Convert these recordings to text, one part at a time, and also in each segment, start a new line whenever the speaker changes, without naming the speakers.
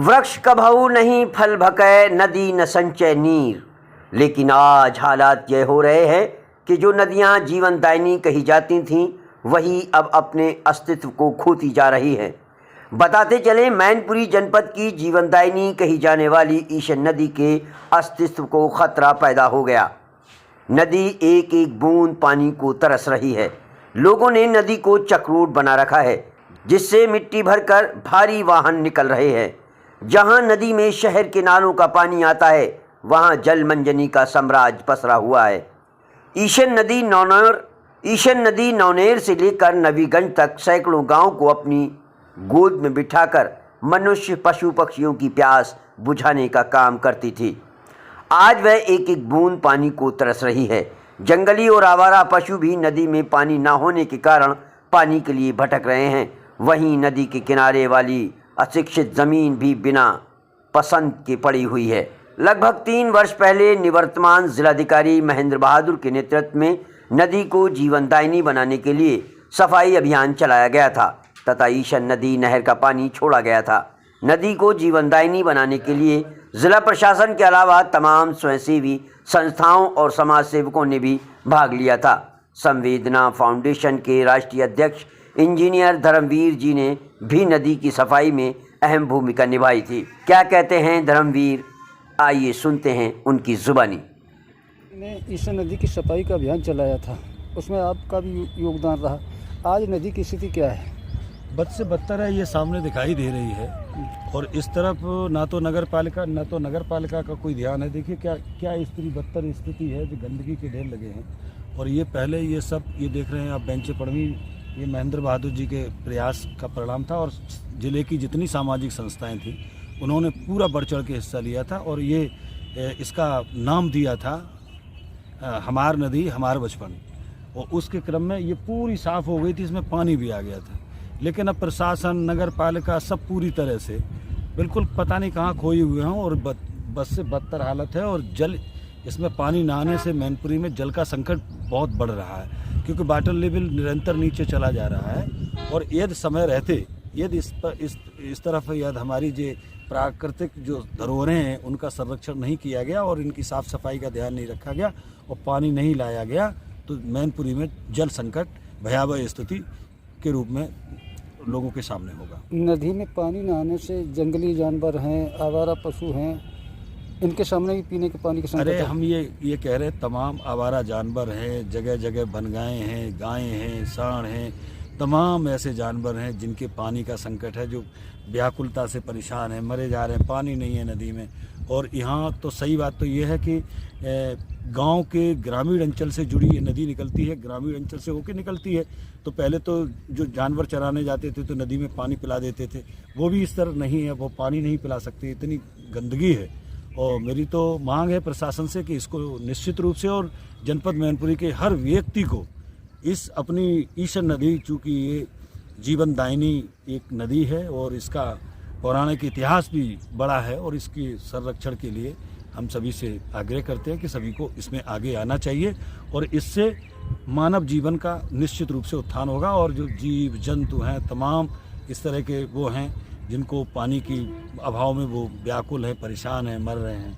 वृक्ष कभऊ नहीं फल भकै, नदी न संचय नीर। लेकिन आज हालात ये हो रहे हैं कि जो नदियां जीवनदायिनी कही जाती थीं वही अब अपने अस्तित्व को खोती जा रही हैं। बताते चले, मैनपुरी जनपद की जीवनदायिनी कही जाने वाली ईशन नदी के अस्तित्व को खतरा पैदा हो गया। नदी एक एक बूंद पानी को तरस रही है। लोगों ने नदी को चक्रोट बना रखा है, जिससे मिट्टी भरकर भारी वाहन निकल रहे हैं। जहां नदी में शहर के नालों का पानी आता है, वहां जल मंजनी का साम्राज्य पसरा हुआ है। ईशन नदी नौनेर से लेकर नवीगंज तक सैकड़ों गांव को अपनी गोद में बिठाकर मनुष्य पशु पक्षियों की प्यास बुझाने का काम करती थी। आज वह एक एक बूंद पानी को तरस रही है। जंगली और आवारा पशु भी नदी में पानी न होने के कारण पानी के लिए भटक रहे हैं। वहीं नदी के किनारे वाली अशिक्षित ज़मीन भी बिना पसंद के पड़ी हुई है। लगभग 3 वर्ष पहले निवर्तमान जिलाधिकारी महेंद्र बहादुर के नेतृत्व में नदी को जीवनदायिनी बनाने के लिए सफाई अभियान चलाया गया था तथा ईशन नदी नहर का पानी छोड़ा गया था। नदी को जीवनदायिनी बनाने के लिए जिला प्रशासन के अलावा तमाम स्वयंसेवी संस्थाओं और समाज सेवकों ने भी भाग लिया था। संवेदना फाउंडेशन के राष्ट्रीय अध्यक्ष इंजीनियर धर्मवीर जी ने भी नदी की सफाई में अहम भूमिका निभाई थी। क्या कहते हैं धर्मवीर, आइए सुनते हैं उनकी जुबानी।
ने ईशन नदी की सफाई का अभियान चलाया था, उसमें आपका भी योगदान रहा। आज नदी की स्थिति क्या है?
बद से बदतर है, ये सामने दिखाई दे रही है। और इस तरफ ना तो नगर पालिका का कोई ध्यान है। देखिए क्या इतनी बदतर स्थिति है, जो गंदगी के ढेर लगे हैं। और ये पहले ये सब ये देख रहे हैं आप, बेंचें पड़ी, ये महेंद्र बहादुर जी के प्रयास का परिणाम था। और ज़िले की जितनी सामाजिक संस्थाएं थी उन्होंने पूरा बढ़ चढ़ के हिस्सा लिया था। और ये इसका नाम दिया था हमार नदी हमार बचपन। और उसके क्रम में ये पूरी साफ़ हो गई थी, इसमें पानी भी आ गया था। लेकिन अब प्रशासन नगर पालिका सब पूरी तरह से बिल्कुल पता नहीं कहाँ खोए हुए हैं। और बस से बदतर हालत है। और जल इसमें पानी न आने से मैनपुरी में जल का संकट बहुत बढ़ रहा है, क्योंकि वाटर लेवल निरंतर नीचे चला जा रहा है। और यदि समय रहते यदि इस तरफ यदि हमारी जो प्राकृतिक जो धरोहरें हैं उनका संरक्षण नहीं किया गया और इनकी साफ़ सफाई का ध्यान नहीं रखा गया और पानी नहीं लाया गया, तो मैनपुरी में जल संकट भयावह स्थिति के रूप में लोगों के सामने होगा।
नदी में पानी न आने से जंगली जानवर हैं, आवारा पशु हैं, इनके सामने भी पीने के पानी की संकट है।
हम ये कह रहे हैं, तमाम आवारा जानवर हैं, जगह जगह बनगाहें हैं, गायें हैं, सांड हैं, तमाम ऐसे जानवर हैं जिनके पानी का संकट है, जो व्याकुलता से परेशान हैं, मरे जा रहे हैं, पानी नहीं है नदी में। और यहाँ तो सही बात तो ये है कि गांव के ग्रामीण अंचल से जुड़ी ये नदी निकलती है, ग्रामीण अंचल से होकर निकलती है। तो पहले तो जो जानवर चराने जाते थे तो नदी में पानी पिला देते थे, वो भी इस तरह नहीं है, वो पानी नहीं पिला सकते, इतनी गंदगी है। और मेरी तो मांग है प्रशासन से कि इसको निश्चित रूप से और जनपद मैनपुरी के हर व्यक्ति को इस अपनी ईशन नदी, चूँकि ये जीवनदायिनी एक नदी है और इसका पौराणिक इतिहास भी बड़ा है, और इसके संरक्षण के लिए हम सभी से आग्रह करते हैं कि सभी को इसमें आगे आना चाहिए। और इससे मानव जीवन का निश्चित रूप से उत्थान होगा। और जो जीव जंतु हैं, तमाम इस तरह के वो हैं जिनको पानी की अभाव में वो व्याकुल हैं, परेशान हैं, मर रहे हैं।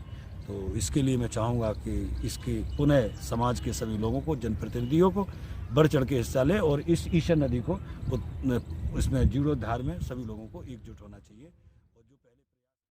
तो इसके लिए मैं चाहूँगा कि इसके पुनः समाज के सभी लोगों को, जनप्रतिनिधियों को बढ़ चढ़ के हिस्सा लें और इस ईशन नदी को इसमें जीर्णोद्धार में सभी लोगों को एकजुट होना चाहिए।